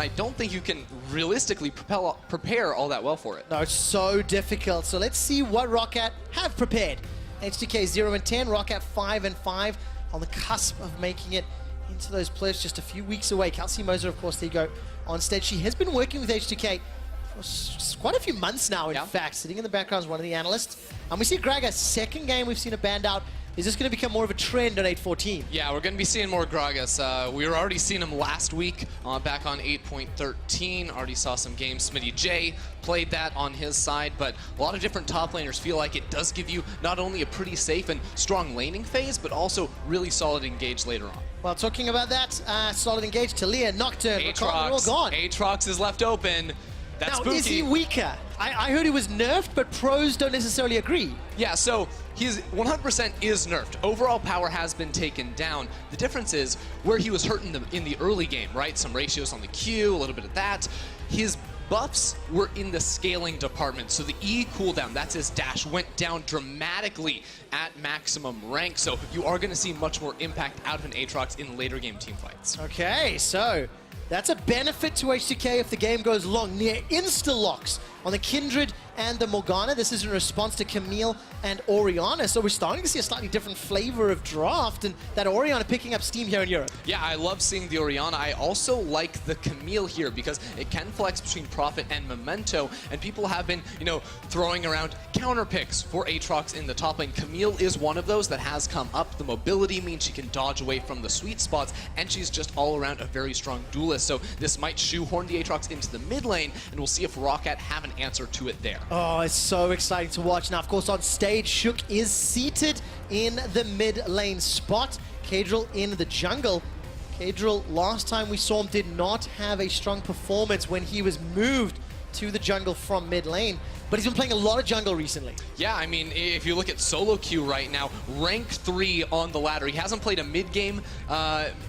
I don't think you can realistically prepare all that well for it. No, it's so difficult. So let's see what Roccat have prepared. H2K 0-10, Roccat 5-5, on the cusp of making it into those playoffs, just a few weeks away. Kelsey Moser, of course, there you go, on stage. She has been working with H2K for quite a few months now, in fact, sitting in the background as one of the analysts. And we see Gragas, second game we've seen a banned out. Is this going to become more of a trend on 8.14? Yeah, we're going to be seeing more Gragas. We were already seeing him last week back on 8.13. Already saw some games. Smitty J played that on his side, but a lot of different top laners feel like it does give you not only a pretty safe and strong laning phase, but also really solid engage later on. Well, talking about that, solid engage, Talia, Nocturne, Roccat, all gone. Aatrox is left open. That's now, spooky. Is he weaker? I heard he was nerfed, but pros don't necessarily agree. Yeah, so he's 100% is nerfed. Overall power has been taken down. The difference is where he was hurt in the early game, right? Some ratios on the Q, a little bit of that. His buffs were in the scaling department. So the E cooldown, that's his dash, went down dramatically at maximum rank. So you are going to see much more impact out of an Aatrox in later game team fights. Okay, so that's a benefit to H2K if the game goes long. Near insta-locks on the Kindred and the Morgana. This is in response to Camille and Orianna. So we're starting to see a slightly different flavor of draft, and that Orianna picking up steam here in Europe. Yeah, I love seeing the Orianna. I also like the Camille here because it can flex between Prophet and Memento, and people have been, you know, throwing around counter picks for Aatrox in the top lane. Camille is one of those that has come up. The mobility means she can dodge away from the sweet spots, and she's just all around a very strong duelist. So this might shoehorn the Aatrox into the mid lane, and we'll see if Roccat have an answer to it there. Oh, it's so exciting to watch. Now, of course, on stage, Shook is seated in the mid lane spot. Kadril in the jungle. Kadril, last time we saw him, did not have a strong performance when he was moved to the jungle from mid lane, but he's been playing a lot of jungle recently. Yeah, I mean, if you look at solo queue right now, rank 3 on the ladder. He hasn't played a mid-game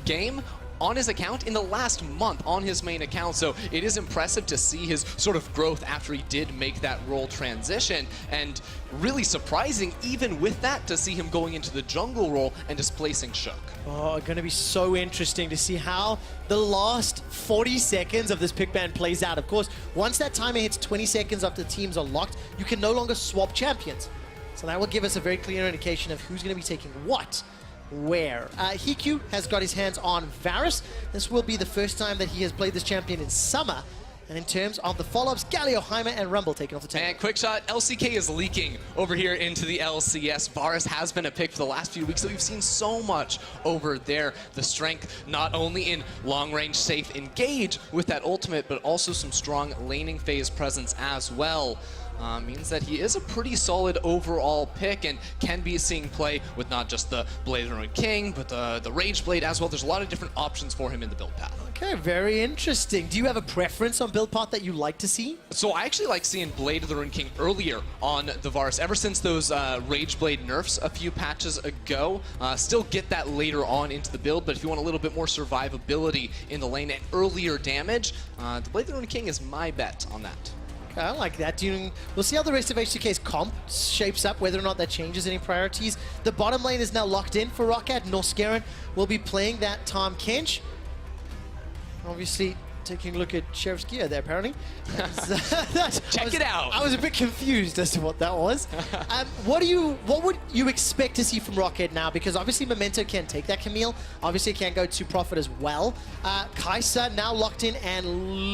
game on his account in the last month on his main account, so it is impressive to see his sort of growth after he did make that role transition, and really surprising even with that to see him going into the jungle role and displacing Shook. Oh, going to be so interesting to see how the last 40 seconds of this pick ban plays out. Of course, once that timer hits 20 seconds after the teams are locked, you can no longer swap champions. So that will give us a very clear indication of who's going to be taking what where. Hiku has got his hands on Varus. This will be the first time that he has played this champion in summer. And in terms of the follow-ups, Galio, Jaime, and Rumble taking off the table. And quick shot, LCK is leaking over here into the LCS. Varus has been a pick for the last few weeks, so we've seen so much over there. The strength not only in long-range safe engage with that ultimate, but also some strong laning phase presence as well. Means that he is a pretty solid overall pick and can be seeing play with not just the Blade of the Ruined King, but the Rage Blade as well. There's a lot of different options for him in the build path. Okay, very interesting. Do you have a preference on build path that you like to see? So I actually like seeing Blade of the Ruined King earlier on the Varus. Ever since those Rage Blade nerfs a few patches ago, still get that later on into the build, but if you want a little bit more survivability in the lane and earlier damage, the Blade of the Ruined King is my bet on that. I like that. We'll see how the rest of H2K's comp shapes up, whether or not that changes any priorities. The bottom lane is now locked in for Roccat. Norscaran will be playing that Tahm Kench. Obviously, taking a look at Sheriff's gear there, apparently. Check it out. I was a bit confused as to what that was. What would you expect to see from Roccat now? Because obviously Memento can take that Camille. Obviously, it can go to Prophet as well. Kai'Sa now locked in, and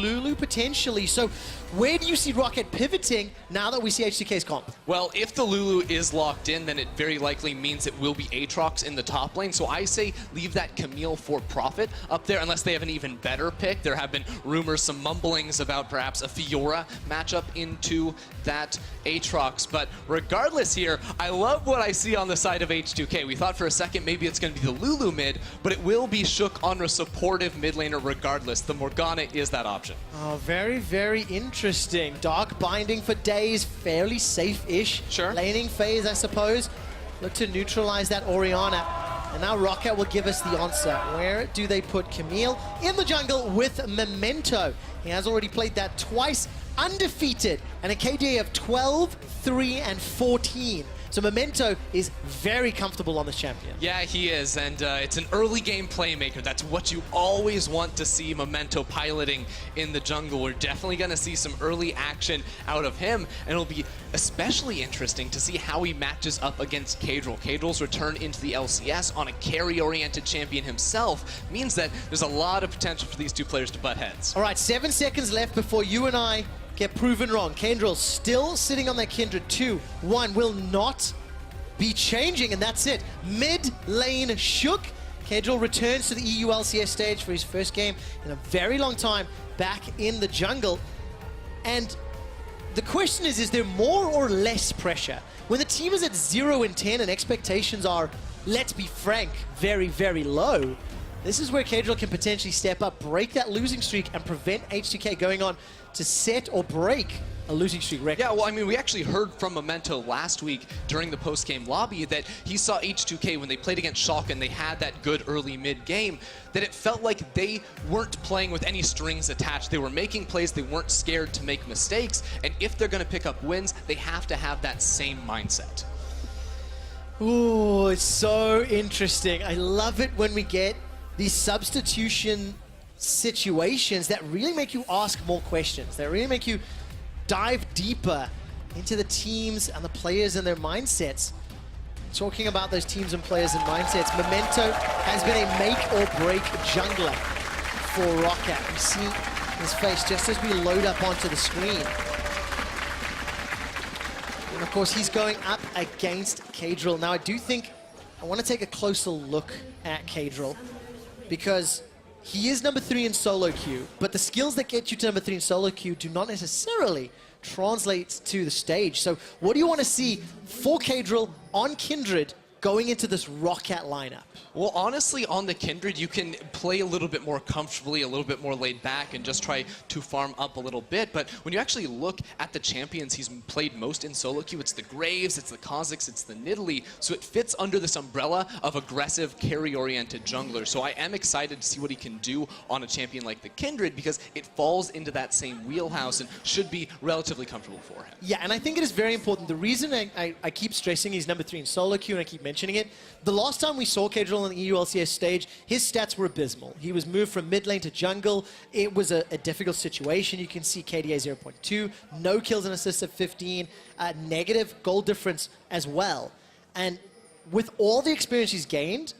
Lulu potentially. So where do you see Roccat pivoting now that we see H2K's comp? Well, if the Lulu is locked in, then it very likely means it will be Aatrox in the top lane. So I say leave that Camille for Prophet up there, unless they have an even better pick. There have been rumors, some mumblings about perhaps a Fiora matchup into that Aatrox. But regardless here, I love what I see on the side of H2K. We thought for a second maybe it's going to be the Lulu mid, but it will be Shook on a supportive mid laner regardless. The Morgana is that option. Oh, very, very interesting. Dark Binding for days, fairly safe-ish. Sure. Laning phase, I suppose. Look to neutralize that Orianna. And now Roccat will give us the answer. Where do they put Camille? In the jungle with Memento. He has already played that twice, undefeated, and a KDA of 12, 3, and 14. So Memento is very comfortable on this champion. Yeah, he is, and it's an early game playmaker. That's what you always want to see Memento piloting in the jungle. We're definitely going to see some early action out of him, and it'll be especially interesting to see how he matches up against Kadril. Kadril's return into the LCS on a carry-oriented champion himself means that there's a lot of potential for these two players to butt heads. All right, 7 seconds left before you and I get proven wrong. Kadril still sitting on that Kindred. 2, 1 will not be changing, and that's it. Mid lane shook. Kadril returns to the EU LCS stage for his first game in a very long time back in the jungle. And the question is there more or less pressure? When the team is at 0-10 and expectations are, let's be frank, very, very low, this is where Kadril can potentially step up, break that losing streak, and prevent H2K going on to set or break a losing streak record. Yeah, well, I mean, we actually heard from Memento last week during the post-game lobby that he saw H2K when they played against Schalke and they had that good early mid-game, that it felt like they weren't playing with any strings attached. They were making plays, they weren't scared to make mistakes, and if they're going to pick up wins, they have to have that same mindset. Ooh, it's so interesting. I love it when we get these substitution situations that really make you ask more questions, that really make you dive deeper into the teams and the players and their mindsets. Talking about those teams and players and mindsets, Memento has been a make or break jungler for Roccat. We see his face just as we load up onto the screen. And of course, he's going up against Kadril. Now, I do think I want to take a closer look at Kadril, because he is number 3 in solo queue, but the skills that get you to number 3 in solo queue do not necessarily translate to the stage. So what do you want to see for Kadril on Kindred going into this Roccat lineup? Well, honestly, on the Kindred, you can play a little bit more comfortably, a little bit more laid back, and just try to farm up a little bit. But when you actually look at the champions he's played most in solo queue, it's the Graves, it's the Kha'Zix, it's the Nidalee. So it fits under this umbrella of aggressive, carry-oriented jungler. So I am excited to see what he can do on a champion like the Kindred, because it falls into that same wheelhouse and should be relatively comfortable for him. Yeah, and I think it is very important. The reason I keep stressing he's number 3 in solo queue, and I keep mentioning it, the last time we saw Kadril on the EU LCS stage, his stats were abysmal. He was moved from mid lane to jungle. It was a difficult situation. You can see KDA 0.2, no kills and assists at 15, negative goal difference as well. And with all the experience he's gained,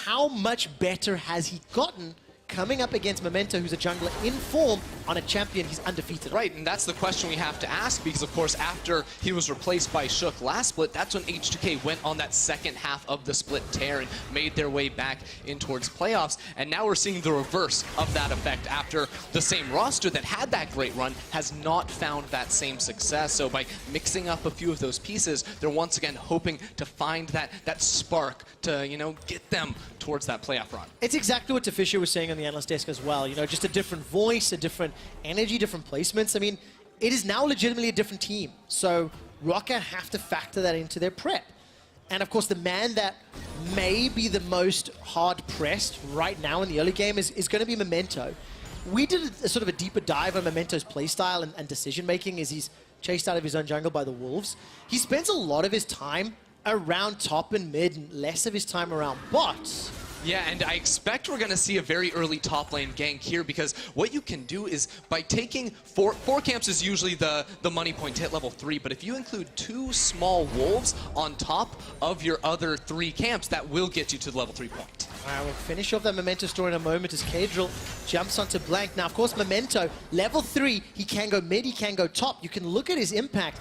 how much better has he gotten coming up against Memento, who's a jungler in form on a champion he's undefeated on? Right, and that's the question we have to ask, because of course after he was replaced by Shook last split, that's when H2K went on that second half of the split tear and made their way back in towards playoffs. And now we're seeing the reverse of that effect after the same roster that had that great run has not found that same success. So by mixing up a few of those pieces, they're once again hoping to find that spark to, you know, get them towards that playoff run. It's exactly what Fisher was saying on the analyst desk as well. You know, just a different voice, a different energy, different placements. I mean, it is now legitimately a different team. So Roccat have to factor that into their prep. And of course, the man that may be the most hard-pressed right now in the early game is going to be Memento. We did a sort of a deeper dive on Memento's playstyle and decision-making as he's chased out of his own jungle by the Wolves. He spends a lot of his time around top and mid and less of his time around bots. Yeah, and I expect we're going to see a very early top lane gank here, because what you can do is by taking four camps is usually the money point to hit level 3, but if you include 2 small wolves on top of your other 3 camps, that will get you to the level 3 point. All right, we'll finish off that Memento story in a moment as Kadril jumps onto Blank. Now, of course, Memento, level 3, he can go mid, he can go top. You can look at his impact.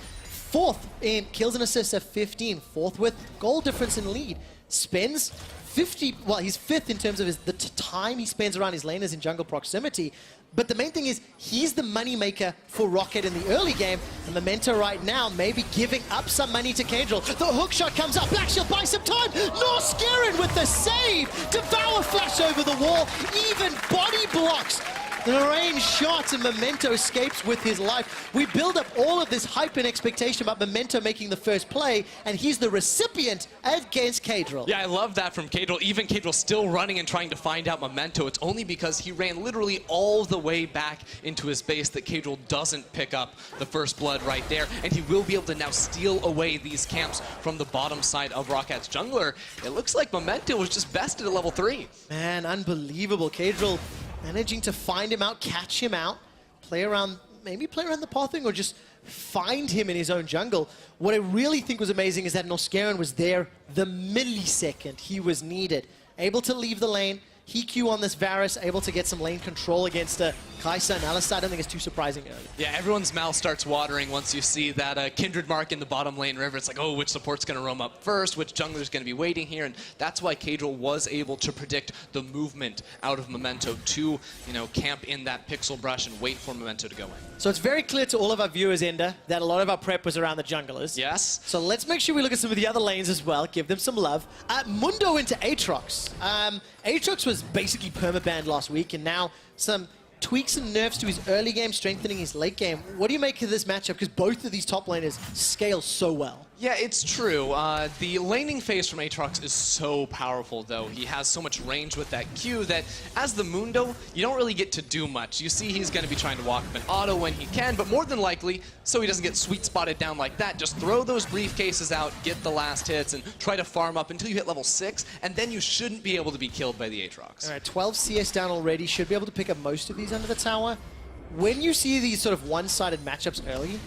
4th in kills and assists at 15, 4th with goal difference in lead. Spends 50, well, he's 5th in terms of the time he spends around his laners in jungle proximity. But the main thing is, he's the money maker for Roccat in the early game. And Memento right now maybe giving up some money to Kadril. The hook shot comes up, Black Shield buys some time. Norscarin with the save. Devour flash over the wall, even body blocks The range shot and Memento escapes with his life. We build up all of this hype and expectation about Memento making the first play, and he's the recipient against Kadril. Yeah, I love that from Kadril. Even Kadril still running and trying to find out Memento. It's only because he ran literally all the way back into his base that Kadril doesn't pick up the first blood right there, and he will be able to now steal away these camps from the bottom side of Roccat's jungler. It looks like Memento was just bested at level 3. Man, unbelievable. Kadril managing to find him out, catch him out, play around, maybe play around the pathing or just find him in his own jungle. What I really think was amazing is that Noskaran was there the millisecond he was needed. Able to leave the lane, HeQ on this Varus, able to get some lane control against Kai'Sa and Alistar. I don't think it's too surprising early. Yeah, everyone's mouth starts watering once you see that Kindred mark in the bottom lane river. It's like, oh, which support's going to roam up first, which jungler's going to be waiting here, and that's why Kadril was able to predict the movement out of Memento to, camp in that pixel brush and wait for Memento to go in. So it's very clear to all of our viewers, Ender, that a lot of our prep was around the junglers. Yes. So let's make sure we look at some of the other lanes as well, give them some love. Mundo into Aatrox. Aatrox was basically permabanned last week, and now some tweaks and nerfs to his early game, strengthening his late game. What do you make of this matchup? Because both of these top laners scale so well. Yeah, it's true. The laning phase from Aatrox is so powerful, though. He has so much range with that Q that as the Mundo, you don't really get to do much. You see he's going to be trying to walk up an auto when he can, but more than likely, so he doesn't get sweet spotted down like that, just throw those briefcases out, get the last hits, and try to farm up until you hit level 6, and then you shouldn't be able to be killed by the Aatrox. All right, 12 CS down already. Should be able to pick up most of these under the tower. When you see these sort of one-sided matchups early,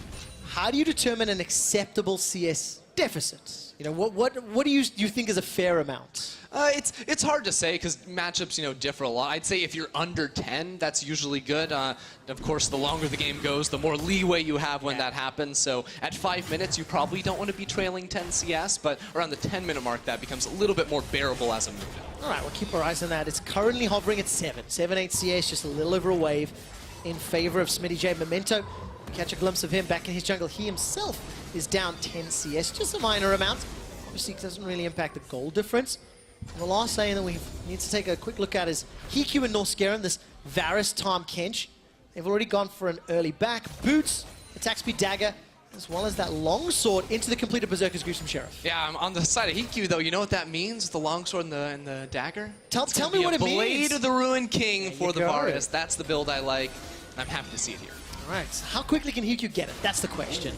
how do you determine an acceptable CS deficit? What do you think is a fair amount? It's hard to say because matchups, differ a lot. I'd say if you're under 10, that's usually good. Of course, the longer the game goes, the more leeway you have when that happens. So at 5 minutes, you probably don't want to be trailing 10 CS, but around the 10-minute mark, that becomes a little bit more bearable as a movement. All right, we'll keep our eyes on that. It's currently hovering at 7, 8 CS, just a little over a wave in favor of Smitty J. Memento. Catch a glimpse of him back in his jungle. He himself is down 10 CS, just a minor amount. Obviously, it doesn't really impact the goal difference. And the last thing that we need to take a quick look at is HeQ and Noskaran, this Varus, Tahm Kench. They've already gone for an early back. Boots, attack speed dagger, as well as that longsword into the completed Berserker's Gruesome Sheriff. Yeah, I'm on the side of HeQ, though. You know what that means? The longsword and the dagger? Tell me what it means. Blade of the Ruined King for the go. Varus. That's the build I like. I'm happy to see it here. All right, so how quickly can HeQ get it? That's the question.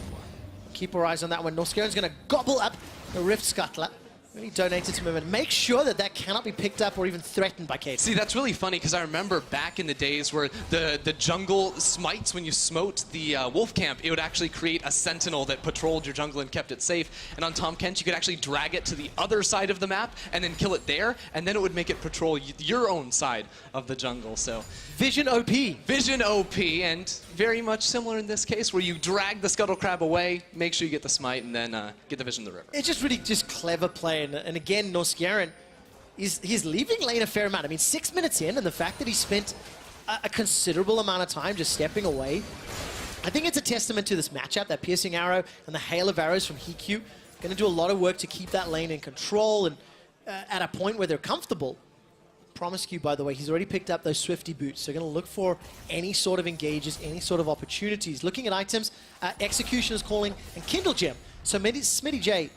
Keep our eyes on that one. Noskaran's going to gobble up the Rift Scuttler. Really donated to him and make sure that that cannot be picked up or even threatened by Kadril. See, that's really funny because I remember back in the days where the jungle smites, when you smote the wolf camp, it would actually create a sentinel that patrolled your jungle and kept it safe. And on Tahm Kench, you could actually drag it to the other side of the map and then kill it there, and then it would make it patrol your own side of the jungle. So Vision OP. Vision OP, and very much similar in this case, where you drag the Scuttle Crab away, make sure you get the smite, and then get the Vision of the River. It's just really clever play. And again, Noskaran, he's leaving lane a fair amount. I mean, 6 minutes in, and the fact that he spent a considerable amount of time just stepping away, I think it's a testament to this matchup, that piercing arrow and the hail of arrows from HeQ. Going to do a lot of work to keep that lane in control and at a point where they're comfortable. Promiscu, by the way, he's already picked up those Swifty boots, so going to look for any sort of engages, any sort of opportunities. Looking at items, Execution is calling, and Kindle Gem. So maybe Smitty J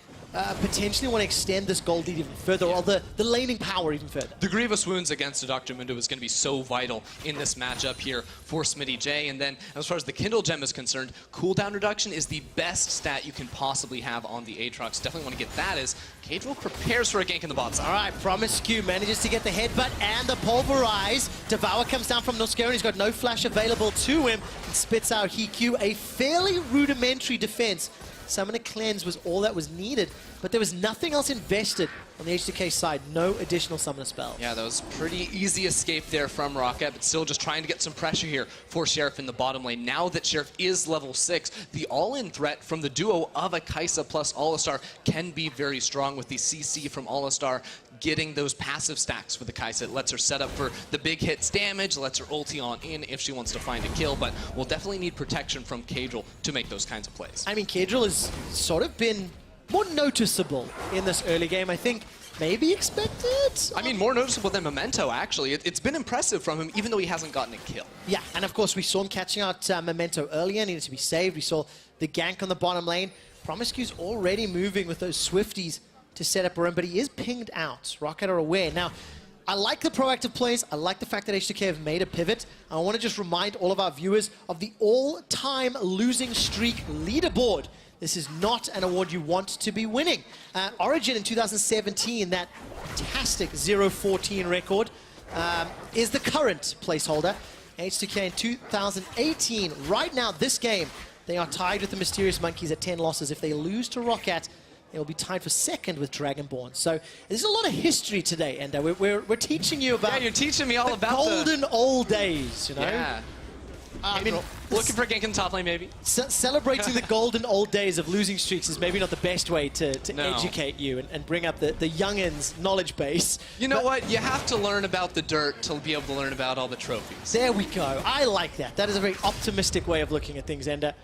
potentially want to extend this gold lead even further, or the laning power even further. The Grievous Wounds against the Dr. Mundo is going to be so vital in this matchup here for Smitty J. And then as far as the Kindle Gem is concerned, cooldown reduction is the best stat you can possibly have on the Aatrox. Definitely want to get that as Kadril prepares for a gank in the bot side. All right, Promiscu manages to get the headbutt and the pulverize. Devour comes down from Noskaran. He's got no flash available to him and spits out HeQ. A fairly rudimentary defense. Summoner Cleanse was all that was needed, but there was nothing else invested on the H2K side. No additional summoner spells. Yeah, that was pretty easy escape there from Roccat, but still just trying to get some pressure here for Sheriff in the bottom lane. Now that Sheriff is level 6, the all-in threat from the duo of a Kai'Sa plus Alistar can be very strong with the CC from Alistar getting those passive stacks for the Kai'Sa. It lets her set up for the big hits damage, lets her ulti on in if she wants to find a kill, but we'll definitely need protection from Kadril to make those kinds of plays. I mean, Kadril has sort of been more noticeable in this early game. I think maybe expected. I mean, more noticeable than Memento, actually. It's been impressive from him, even though he hasn't gotten a kill. Yeah, and of course, we saw him catching out Memento earlier, needed to be saved. We saw the gank on the bottom lane. Promiscue's already moving with those Swifties to set up a room, but he is pinged out. Roccat are aware. Now, I like the proactive plays. I like the fact that H2K have made a pivot. I want to just remind all of our viewers of the all-time losing streak leaderboard. This is not an award you want to be winning. Origin in 2017, that fantastic 0-14 record, is the current placeholder. H2K in 2018, right now, this game, they are tied with the Mysterious Monkeys at 10 losses. If they lose to Roccat, they will be tied for second with Dragonborn. So there's a lot of history today, and we're teaching you about. Yeah, you're teaching me all about golden old days, you know. Yeah. I mean, looking for gank in top lane, maybe. Celebrating the golden old days of losing streaks is maybe not the best way to No. educate you and bring up the youngins' knowledge base. You know what? You have to learn about the dirt to be able to learn about all the trophies. There we go. I like that. That is a very optimistic way of looking at things. And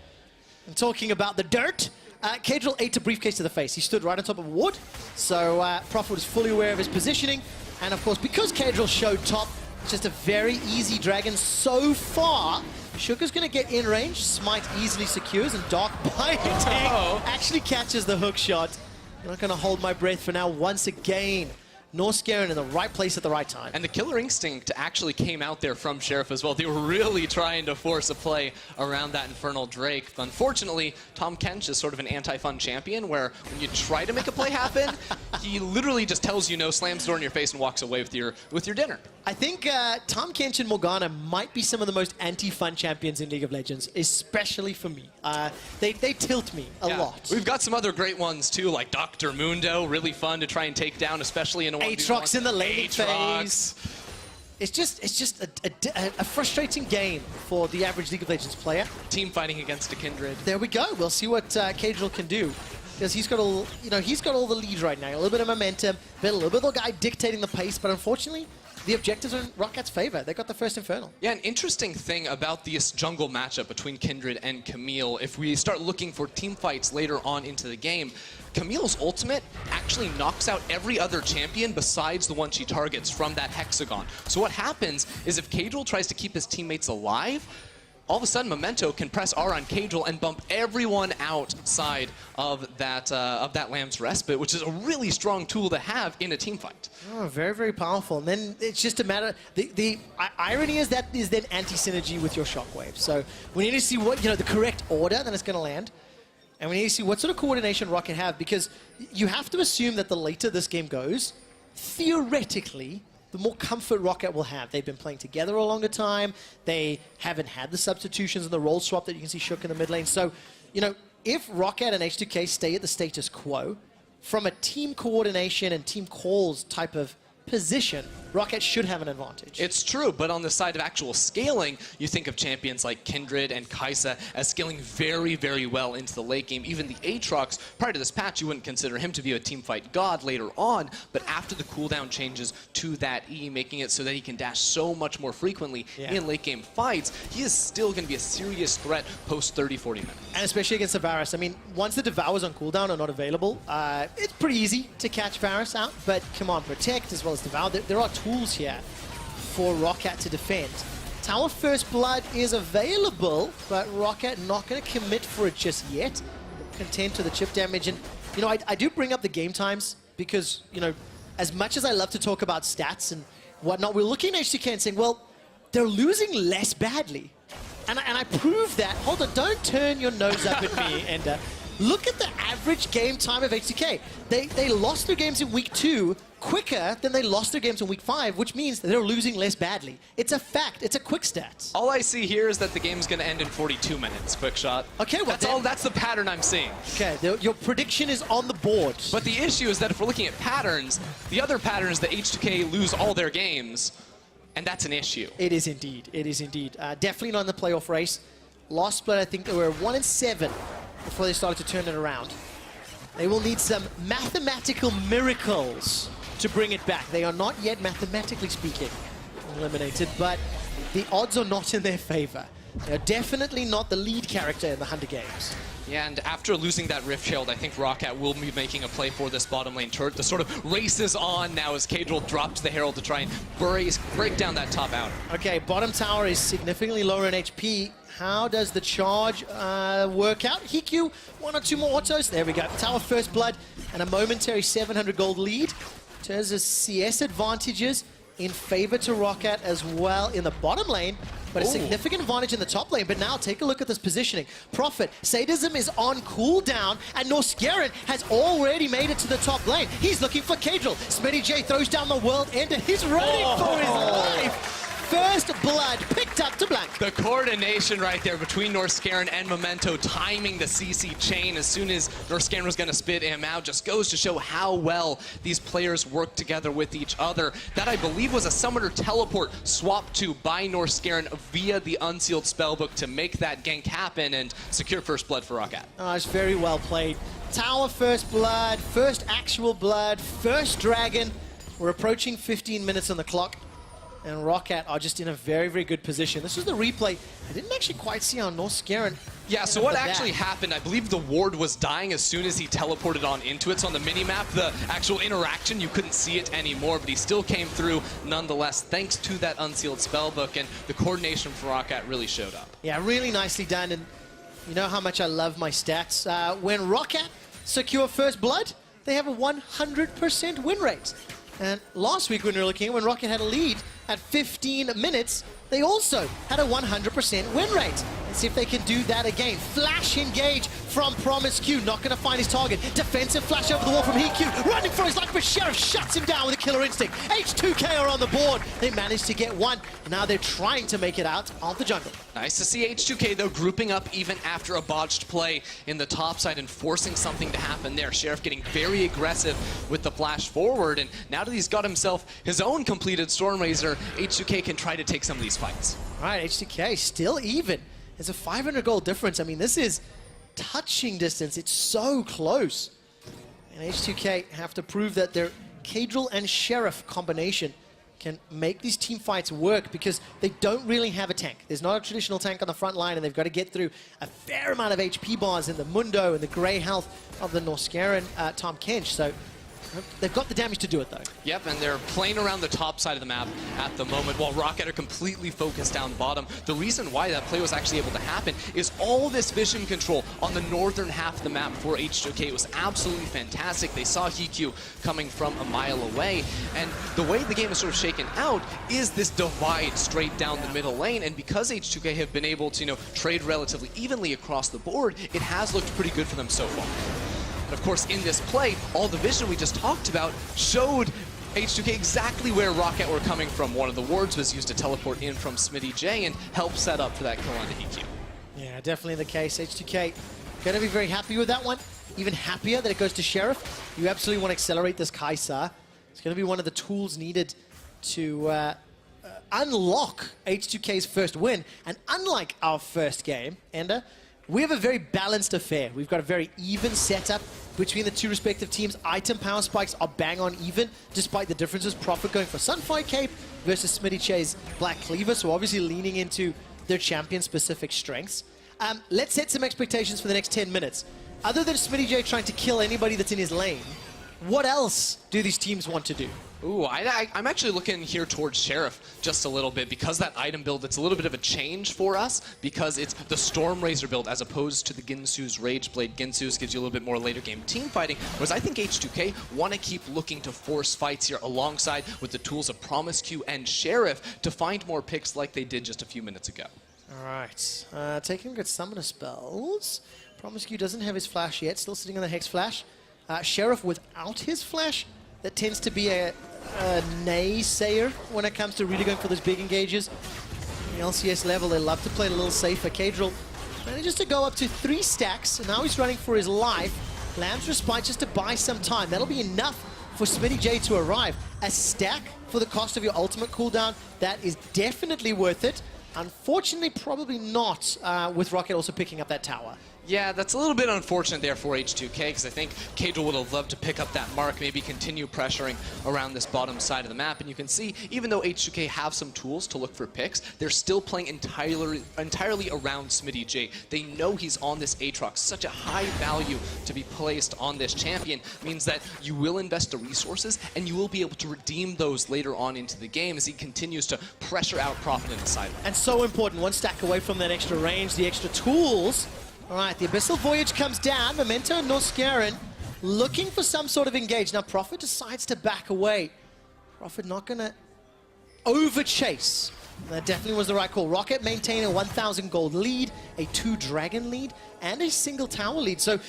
talking about the dirt, Kadril ate a briefcase to the face. He stood right on top of a wood, so Prophet was fully aware of his positioning. And of course, because Kadril showed top, it's just a very easy dragon so far. Sugar's going to get in range, Smite easily secures, and Dark Biotank actually catches the hook shot. I'm not going to hold my breath for now once again. Norscarin in the right place at the right time. And the Killer Instinct actually came out there from Sheriff as well. They were really trying to force a play around that Infernal Drake. Unfortunately, Tom Kench is sort of an anti-fun champion where when you try to make a play happen, he literally just tells you no, slams the door in your face, and walks away with your dinner. I think Tom Kench and Morgana might be some of the most anti-fun champions in League of Legends, especially for me. They tilt me a lot. We've got some other great ones too, like Dr. Mundo, really fun to try and take down, especially in a 1v1. Aatrox in the laning phase. Aatrox. It's just a frustrating game for the average League of Legends player. Team fighting against a Kindred. There we go. We'll see what Kadril can do. Because he's got all, he's got all the leads right now. A little bit of momentum, a little bit of the guy dictating the pace, but unfortunately, the objectives are in Rockat's favor. They got the first Infernal. Yeah, an interesting thing about this jungle matchup between Kindred and Camille, if we start looking for team fights later on into the game, Camille's ultimate actually knocks out every other champion besides the one she targets from that hexagon. So what happens is if Kadril tries to keep his teammates alive, all of a sudden Memento can press R on Kadril and bump everyone outside of that Lamb's Respite, which is a really strong tool to have in a team fight. Oh, very, very powerful. And then it's just a matter, the irony is that is then anti-synergy with your shockwave. So we need to see what, the correct order that it's going to land. And we need to see what sort of coordination Roccat have, because you have to assume that the later this game goes, theoretically, the more comfort Roccat will have. They've been playing together a longer time. They haven't had the substitutions and the role swap that you can see Shook in the mid lane. So, if Roccat and H2K stay at the status quo, from a team coordination and team calls type of position, Roccat should have an advantage. It's true, but on the side of actual scaling, you think of champions like Kindred and Kai'Sa as scaling very, very well into the late game. Even the Aatrox, prior to this patch, you wouldn't consider him to be a teamfight god later on, but after the cooldown changes to that E, making it so that he can dash so much more frequently in late game fights, he is still going to be a serious threat post 30-40 minutes. And especially against the Varus. I mean, once the Devours on cooldown are not available, it's pretty easy to catch Varus out, but Command Protect as well as Devour, there are tools here for Roccat to defend. Tower First Blood is available, but Roccat not going to commit for it just yet. Content to the chip damage. And, I do bring up the game times because, as much as I love to talk about stats and whatnot, we're looking at H2K and saying, well, they're losing less badly. And I prove that. Hold on, don't turn your nose up at me, and look at the average game time of H2K. They lost their games in week 2 quicker than they lost their games in week 5, which means that they're losing less badly. It's a fact. It's a quick stat. All I see here is that the game's going to end in 42 minutes, quick shot. Okay, well, that's the pattern I'm seeing. Okay, your prediction is on the board. But the issue is that if we're looking at patterns, the other pattern is that H2K lose all their games, and that's an issue. It is indeed. It is indeed. Definitely not in the playoff race. Lost split, I think they were 1-7 before they started to turn it around. They will need some mathematical miracles to bring it back. They are not yet, mathematically speaking, eliminated, but the odds are not in their favor. definitely not the lead character in the Hunger Games. Yeah, and after losing that Rift Shield, I think Roccat will be making a play for this bottom lane turret. The sort of race is on now as Kadril drops the Herald to try and break down that top outer. Okay, bottom tower is significantly lower in HP. How does the charge work out? Hikyu, 1 or 2 more autos. There we go. Tower first blood and a momentary 700 gold lead. In terms of CS advantages in favor to Roccat as well in the bottom lane, but a significant advantage in the top lane. But now take a look at this positioning. Prophet, Sadism is on cooldown, and Norskeren has already made it to the top lane. He's looking for Kadril. Smitty J throws down the world ender. He's running for his life. First blood picked up to blank. The coordination right there between Norskeren and Memento, timing the CC chain as soon as Norskeren was going to spit him out, just goes to show how well these players work together with each other. That, I believe, was a summoner teleport swapped to by Norskeren via the unsealed spellbook to make that gank happen and secure first blood for Roccat. Oh, it's very well played. Tower first blood, first actual blood, first dragon. We're approaching 15 minutes on the clock, and Roccat are just in a very, very good position. This was the replay. I didn't actually quite see how Norskeren. Yeah, so what actually happened, I believe the ward was dying as soon as he teleported on into it. So on the minimap, the actual interaction, you couldn't see it anymore, but he still came through nonetheless, thanks to that unsealed spellbook, and the coordination for Roccat really showed up. Yeah, really nicely done, and you know how much I love my stats. When Roccat secure first blood, they have a 100% win rate. And last week when we were looking, when Roccat had a lead at 15 minutes, they also had a 100% win rate. Let's see if they can do that again. Flash engage from promisQ, not going to find his target. Defensive flash over the wall from Hikyu, running for his life, but Sheriff shuts him down with a killer instinct. H2K are on the board. They managed to get one. Now they're trying to make it out of the jungle. Nice to see H2K, though, grouping up even after a botched play in the top side and forcing something to happen there. Sheriff getting very aggressive with the flash forward, and now that he's got himself his own completed Stormrazor, H2K can try to take some of these fights. All right, H2K still even. It's a 500 gold difference. I mean, this is touching distance. It's so close. And H2K have to prove that their Kadril and Sheriff combination can make these team fights work, because they don't really have a tank. There's not a traditional tank on the front line, and they've got to get through a fair amount of HP bars in the Mundo and the grey health of the Norskeren Tom Kench. So they've got the damage to do it, though. Yep, and they're playing around the top side of the map at the moment while Roccat are completely focused down bottom. The reason why that play was actually able to happen is all this vision control on the northern half of the map for H2K. It was absolutely fantastic. They saw Hikyu coming from a mile away, and the way the game is sort of shaken out is this divide straight down the middle lane, and because H2K have been able to, trade relatively evenly across the board, it has looked pretty good for them so far. Of course, in this play, all the vision we just talked about showed H2K exactly where Roccat were coming from. One of the wards was used to teleport in from Smitty J and help set up for that kill onto Hikyu. Yeah, definitely the case. H2K going to be very happy with that one. Even happier that it goes to Sheriff. You absolutely want to accelerate this Kaisa. It's going to be one of the tools needed to unlock H2K's first win. And unlike our first game, Ender, we have a very balanced affair. We've got a very even setup between the two respective teams. Item power spikes are bang on even, despite the differences. Prophet going for Sunfire Cape versus Smitty Che's Black Cleaver, so obviously leaning into their champion-specific strengths. Let's set some expectations for the next 10 minutes. Other than Smitty J trying to kill anybody that's in his lane, what else do these teams want to do? Ooh, I'm actually looking here towards Sheriff just a little bit, because that item build, it's a little bit of a change for us, because it's the Stormrazor build as opposed to the Ginsu's Rageblade. Ginsu's gives you a little bit more later game team fighting, whereas I think H2K want to keep looking to force fights here alongside with the tools of promisQ and Sheriff to find more picks like they did just a few minutes ago. All right, taking good summoner spells. promisQ doesn't have his flash yet, still sitting on the Hex flash. Sheriff without his flash, that tends to be a naysayer when it comes to really going for those big engages. The LCS level, they love to play a little safer. Kadril manages to go up to 3 stacks, and now he's running for his life. Lands Respite just to buy some time. That'll be enough for Smitty J to arrive. A stack for the cost of your ultimate cooldown, that is definitely worth it. Unfortunately, probably not with Roccat also picking up that tower. Yeah, that's a little bit unfortunate there for H2K, because I think Cadril would have loved to pick up that mark, maybe continue pressuring around this bottom side of the map. And you can see, even though H2K have some tools to look for picks, they're still playing entirely around Smitty J. They know he's on this Aatrox. Such a high value to be placed on this champion means that you will invest the resources, and you will be able to redeem those later on into the game as he continues to pressure out Prophet in the side. And so important, one stack away from that extra range, the extra tools. All right, the Abyssal Voyage comes down. Memento and Norskeren looking for some sort of engage. Now, Prophet decides to back away. Prophet not going to over-chase. That definitely was the right call. Roccat maintaining a 1,000 gold lead, a 2 dragon lead, and a single tower lead. So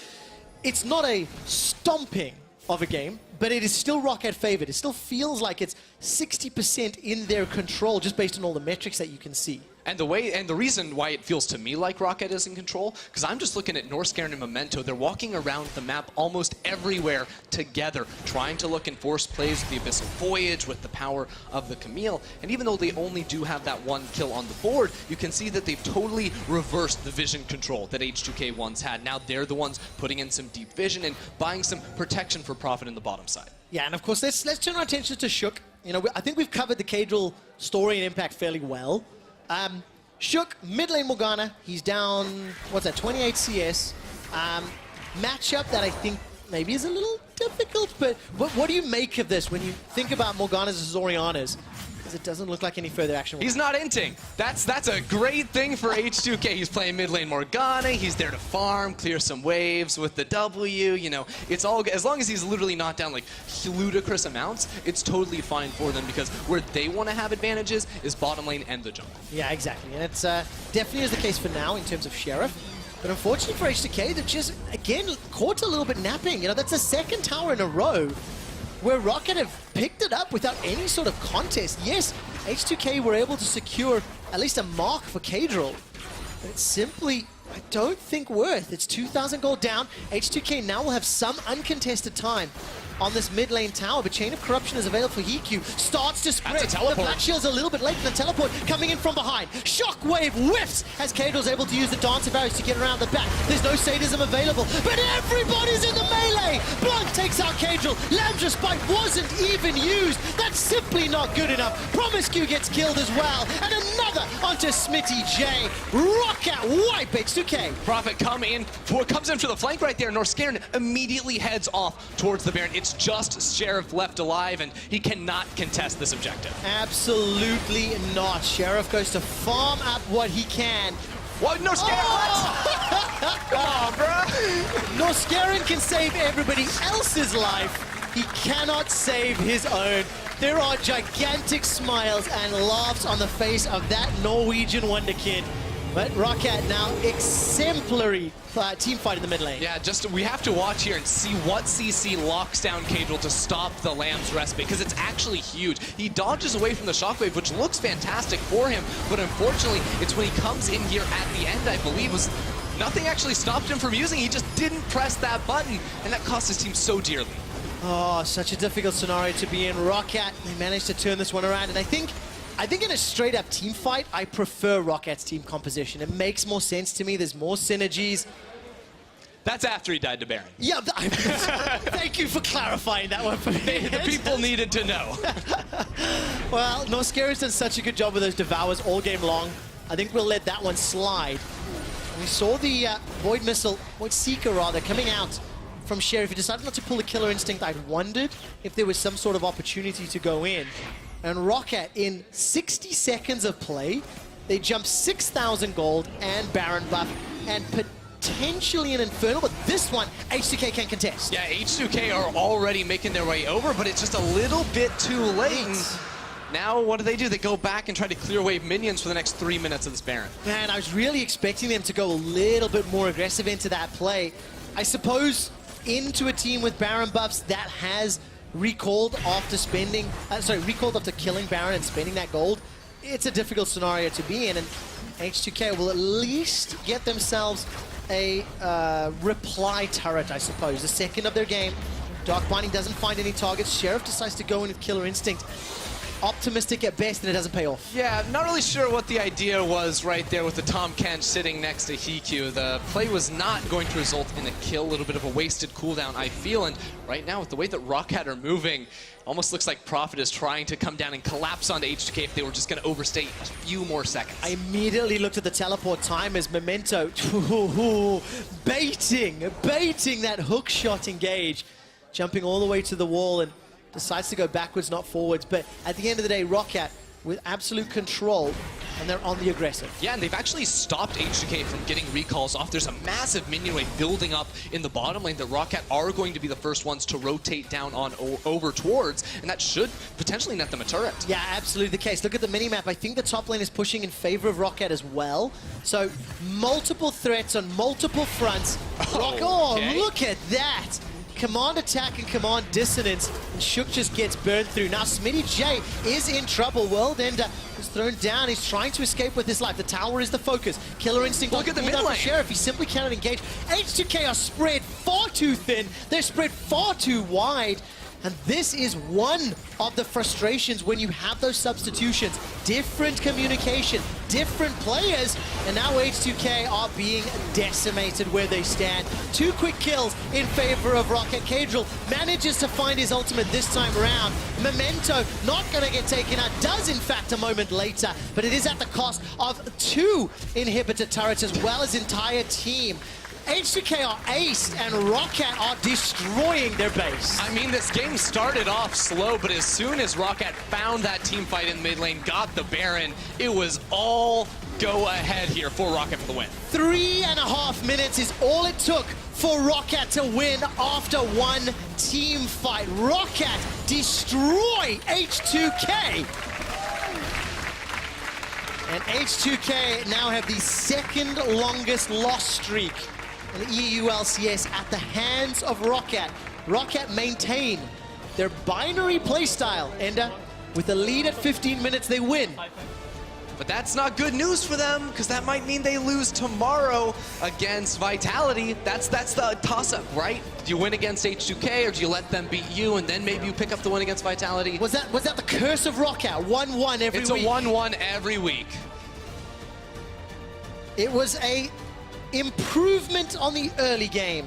it's not a stomping of a game, but it is still Roccat favored. It still feels like it's 60% in their control just based on all the metrics that you can see. And the reason why it feels to me like Roccat is in control, because I'm just looking at Norskeren and Memento. They're walking around the map almost everywhere together, trying to look and force plays with the Abyssal Voyage, with the power of the Camille. And even though they only do have that 1 kill on the board, you can see that they've totally reversed the vision control that H2K once had. Now they're the ones putting in some deep vision and buying some protection for Prophet in the bottom side. Yeah, and of course, let's turn our attention to Shook. You know, I think we've covered the Cadril story and impact fairly well. Shook, mid lane Morgana, he's down, what's that, 28 CS. Matchup that I think maybe is a little difficult, but what do you make of this when you think about Morgana's as Oriana's? Because it doesn't look like any further action. He's not inting. That's a great thing for H2K. He's playing mid lane Morgana. He's there to farm, clear some waves with the W. You know, it's all good. As long as he's literally not down like ludicrous amounts, it's totally fine for them, because where they want to have advantages is bottom lane and the jungle. Yeah, exactly. And it's definitely is the case for now in terms of Sheriff. But unfortunately for H2K, they're just, again, caught a little bit napping. You know, that's the second tower in a row where Roccat have picked it up without any sort of contest. Yes, H2K were able to secure at least a mark for Cadril, but it's simply, I don't think, worth. It's 2,000 gold down. H2K now will have some uncontested time on this mid lane tower, but Chain of Corruption is available for Hiku. Starts to sprint. That's a teleport. The Black Shield's a little bit late for the teleport, coming in from behind. Shockwave whiffs as Cadril's able to use the Dancer Barriers to get around the back. There's no sadism available, but everybody's in the melee! Blunt takes out Cadril. Lambda Spike wasn't even used. That's simply not good enough. Promiscu gets killed as well, and another onto Smitty J. Roccat wipe H2K. Prophet comes in for the flank right there. Norskeren immediately heads off towards the Baron. It's just Sheriff left alive, and he cannot contest this objective. Absolutely not. Sheriff goes to farm up what he can. What? Norskeren, what? Come on, bro. Norskeren can save everybody else's life. He cannot save his own. There are gigantic smiles and laughs on the face of that Norwegian wonderkid. But Roccat now exemplary team fight in the mid lane. Yeah, we have to watch here and see what CC locks down Cadril to stop the Lamb's Respite, because it's actually huge. He dodges away from the Shockwave, which looks fantastic for him, but unfortunately, it's when he comes in here at the end, I believe, was nothing actually stopped him from using. He just didn't press that button, and that cost his team so dearly. Oh, such a difficult scenario to be in. Roccat, they managed to turn this one around, and I think in a straight-up team fight, I prefer Rockat's team composition. It makes more sense to me. There's more synergies. That's after he died to Baron. Yeah, thank you for clarifying that one for me. The people needed to know. Well, Norskeren's done such a good job with those Devours all game long. I think we'll let that one slide. We saw the Void Seeker rather, coming out from Sheriff. He decided not to pull the Killer Instinct. I'd wondered if there was some sort of opportunity to go in. And Roccat, in 60 seconds of play, they jump 6,000 gold and Baron buff, and potentially an Infernal, but this one, H2K can contest. Yeah, H2K are already making their way over, but it's just a little bit too late. Now, what do? They go back and try to clear wave minions for the next 3 minutes of this Baron. Man, I was really expecting them to go a little bit more aggressive into that play. I suppose into a team with Baron buffs that has recalled after killing Baron and spending that gold, it's a difficult scenario to be in, and H2K will at least get themselves a reply turret, I suppose. The second of their game. Dark Binding doesn't find any targets. Sheriff decides to go in with Killer Instinct. optimistic at best, and it doesn't pay off. Yeah, not really sure what the idea was right there with the Tom Kench sitting next to Hikyu. The play was not going to result in a kill, a little bit of a wasted cooldown, I feel. And right now, with the way that Roccat are moving, almost looks like Prophet is trying to come down and collapse onto H2K if they were just going to overstay a few more seconds. I immediately looked at the teleport time as Memento baiting that hook shot engage, jumping all the way to the wall and decides to go backwards, not forwards. But at the end of the day, Roccat with absolute control, and they're on the aggressive. Yeah, and they've actually stopped H2K from getting recalls off. There's a massive minion wave building up in the bottom lane that Roccat are going to be the first ones to rotate down on over towards, and that should potentially net them a turret. Yeah, absolutely the case. Look at the minimap. I think the top lane is pushing in favor of Roccat as well. So multiple threats on multiple fronts. Okay. Look at that. Command attack and command dissonance, and Shook just gets burned through. Now Smitty J is in trouble. World Ender is thrown down. He's trying to escape with his life. The tower is the focus. Killer Instinct Look at the mid lane. Sheriff. He simply cannot engage. H2K are spread far too thin. They're spread far too wide. And this is one of the frustrations when you have those substitutions. Different communication, different players, and now H2K are being decimated where they stand. 2 quick kills in favor of Roccat. Cadril manages to find his ultimate this time around. Memento not gonna get taken out, does in fact a moment later, but it is at the cost of 2 inhibitor turrets as well as entire team. H2K are aced and Roccat are destroying their base. I mean, this game started off slow, but as soon as Roccat found that team fight in mid lane, got the Baron, it was all go ahead here for Roccat for the win. 3.5 minutes is all it took for Roccat to win after one team fight. Roccat destroy H2K. And H2K now have the second longest loss streak in the EU LCS at the hands of Roccat. Roccat maintain their binary playstyle, and with a lead at 15 minutes, they win. But that's not good news for them, because that might mean they lose tomorrow against Vitality. That's the toss-up, right? Do you win against H2K, or do you let them beat you, and then maybe you pick up the win against Vitality? Was that the curse of Roccat? 1-1 every week. It's a 1-1 every week. It was a improvement on the early game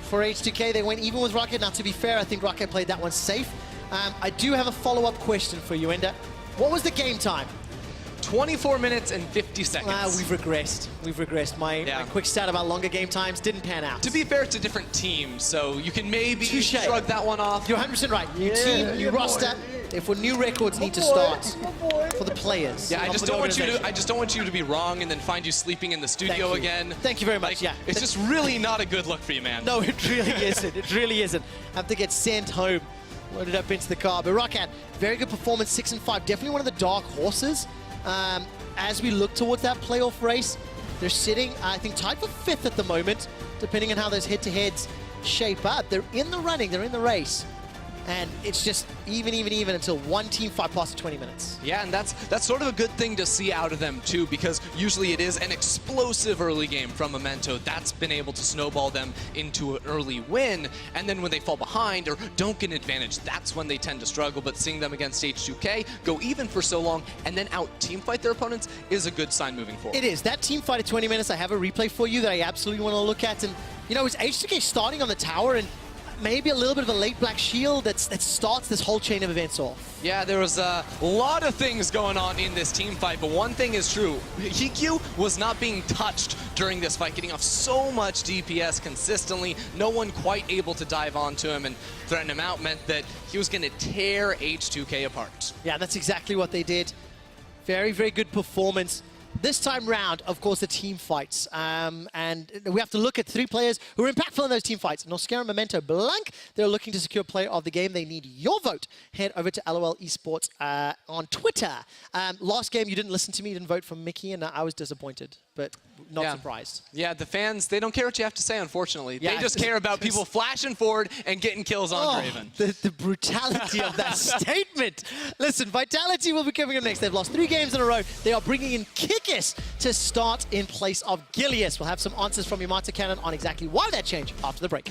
for H2K. They went even with Roccat. Now, to be fair, I think Roccat played that one safe. I do have a follow-up question for you, Ender. What was the game time? 24 minutes and 50 seconds. We've regressed. My quick stat about longer game times didn't pan out. To be fair, it's a different team, so you can maybe Touché. shrug that one off. You're 100% right. New team, new roster. Therefore, new records need to start for the players. Yeah, I just don't want you to be wrong and then find you sleeping in the studio again. Thank you very much. Like, yeah, it's just really not a good look for you, man. No, it really isn't. It really isn't. Have to get sent home, loaded up into the car. But Roccat, very good performance, 6-5. Definitely one of the dark horses. As we look towards that playoff race, they're sitting, I think, tied for 5th at the moment, depending on how those head-to-heads shape up. They're in the running, they're in the race. And it's just even until one team fight past 20 minutes. Yeah, and that's sort of a good thing to see out of them too, because usually it is an explosive early game from Memento that's been able to snowball them into an early win, and then when they fall behind or don't get an advantage, that's when they tend to struggle. But seeing them against H2K go even for so long and then out team fight their opponents is a good sign moving forward. It is. That team fight at 20 minutes, I have a replay for you that I absolutely want to look at. And, you know, it's H2K starting on the tower and maybe a little bit of a late Black Shield that starts this whole chain of events off. Yeah, there was a lot of things going on in this team fight, but one thing is true. Hikyu was not being touched during this fight, getting off so much DPS consistently. No one quite able to dive onto him and threaten him out meant that he was going to tear H2K apart. Yeah, that's exactly what they did. Very, very good performance. This time round, of course, the team fights. And we have to look at 3 players who are impactful in those team fights. Noscera, Memento, Blanc. They're looking to secure player of the game. They need your vote. Head over to LOL Esports on Twitter. Last game, you didn't listen to me, you didn't vote for Mickey, and I was disappointed, but not surprised. Yeah, the fans, they don't care what you have to say, unfortunately. Yeah, they just care about people flashing forward and getting kills on Draven. The brutality of that statement. Listen, Vitality will be coming up next. They've lost 3 games in a row. They are bringing in Kikis to start in place of Gilius. We'll have some answers from Yamata Cannon on exactly why that changed after the break.